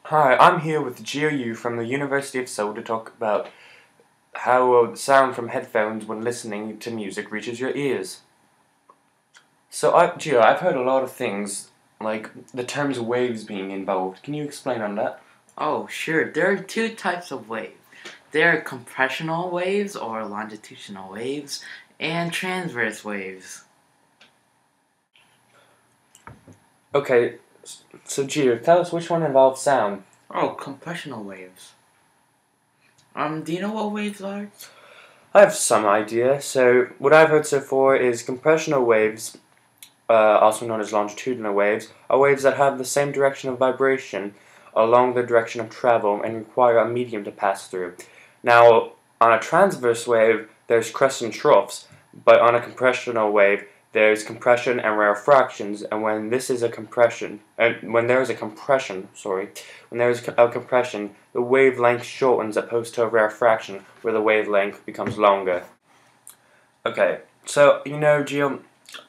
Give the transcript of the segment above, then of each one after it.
Hi, I'm here with Geo from the University of Seoul to talk about how sound from headphones when listening to music reaches your ears. So, Geo, I've heard a lot of things, like the terms waves being involved. Can you explain on that? Oh, sure. There are two types of waves. There are compressional waves or longitudinal waves and transverse waves. Okay, so Geo, tell us which one involves sound. Oh, compressional waves. Do you know what waves are? I have some idea. So, what I've heard so far is compressional waves, also known as longitudinal waves, are waves that have the same direction of vibration along the direction of travel and require a medium to pass through. Now, on a transverse wave, there's crests and troughs, but on a compressional wave, there's compression and rarefactions, and when there is a compression, the wavelength shortens opposed to a rarefaction, where the wavelength becomes longer. Okay, so Gio,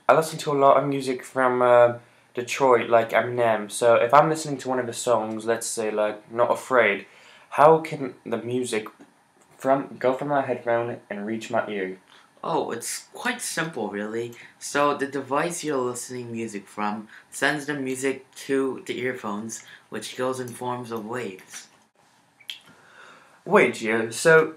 I listen to a lot of music from Detroit, like Eminem. So if I'm listening to one of the songs, let's say like "Not Afraid," how can the music go from my headphone and reach my ear? Oh, it's quite simple, really. So the device you're listening music from sends the music to the earphones, which goes in forms of waves. Wait, Gio, so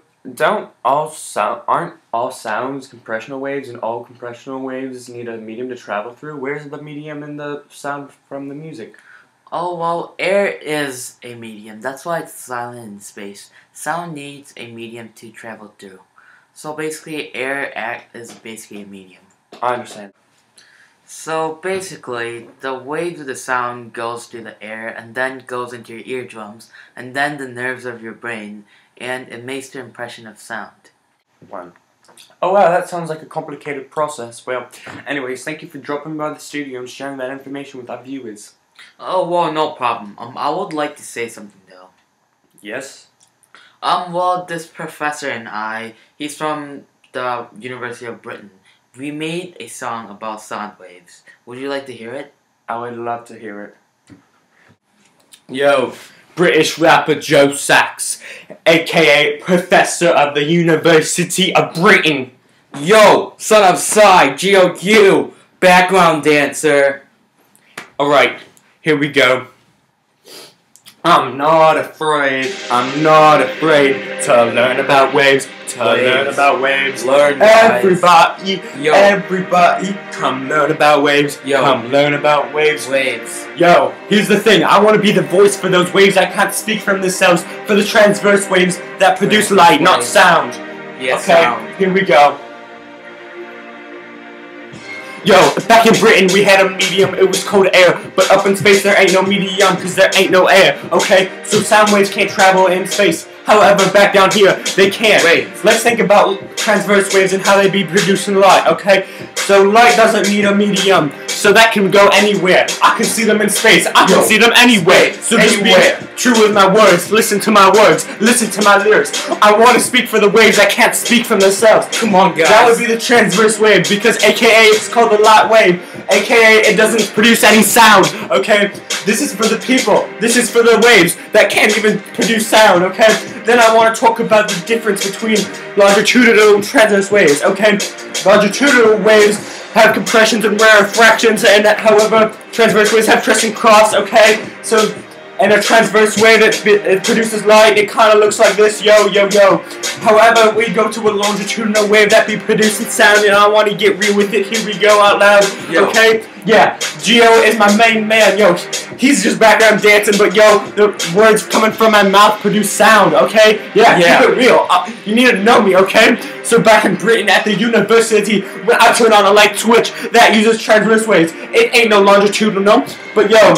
aren't all sounds compressional waves, and all compressional waves need a medium to travel through? Where's the medium in the sound from the music? Oh, well, air is a medium. That's why it's silent in space. Sound needs a medium to travel through. So basically, air is basically a medium. I understand. So basically, the waves of the sound goes through the air and then goes into your eardrums and then the nerves of your brain, and it makes the impression of sound. One. Oh wow, that sounds like a complicated process. Well, anyways, thank you for dropping by the studio and sharing that information with our viewers. Oh, well, no problem. I would like to say something though. Yes? Well, this professor and he's from the University of Britain. We made a song about sound waves. Would you like to hear it? I would love to hear it. Yo, British rapper Joe Sachs, aka Professor of the University of Britain. Yo, son of Psy, GOQ, background dancer. Alright, here we go. I'm not afraid to learn about waves, Learn, Everybody, Yo. everybody, come learn about waves, Yo. come learn about waves. Waves. Yo, here's the thing, I want to be the voice for those waves that can't speak from themselves, for the transverse waves that produce light, not sound. Yes, Okay, sound. here we go. Yo, back in Britain we had a medium, it was called air, but up in space there ain't no medium, cause there ain't no air, okay? So sound waves can't travel in space, however back down here, they can. Wait. Let's think about transverse waves and how they be producing light, okay? So light doesn't need a medium, so that can go anywhere. I can see them in space, I can see them anywhere. So just be true with my words, listen to my words, listen to my lyrics. I want to speak for the waves that can't speak for themselves. Come on, guys. That would be the transverse wave, because aka it's called the light wave, aka it doesn't produce any sound, okay? This is for the people, this is for the waves that can't even produce sound, okay? Then I want to talk about the difference between longitudinal and transverse waves, okay? Longitudinal waves have compressions and rarefactions, and however, transverse waves have crest and cross, okay? So, and a transverse wave, it produces light, it kind of looks like this, yo, yo, yo. However, we go to a longitudinal wave that be producing sound, and I want to get real with it, here we go, out loud, okay? Yeah, Geo is my main man, yo, he's just background dancing, but yo, the words coming from my mouth produce sound, okay? Yeah. Keep it real, you need to know me, okay? So back in Britain at the university, when I turn on a light switch that uses transverse waves, it ain't no longitudinal, but yo,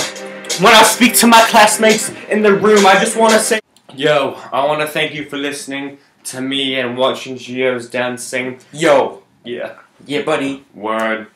when I speak to my classmates in the room, I just want to say, Yo, I want to thank you for listening to me and watching Gio's dancing. yo, Yeah. Yeah, buddy. Word.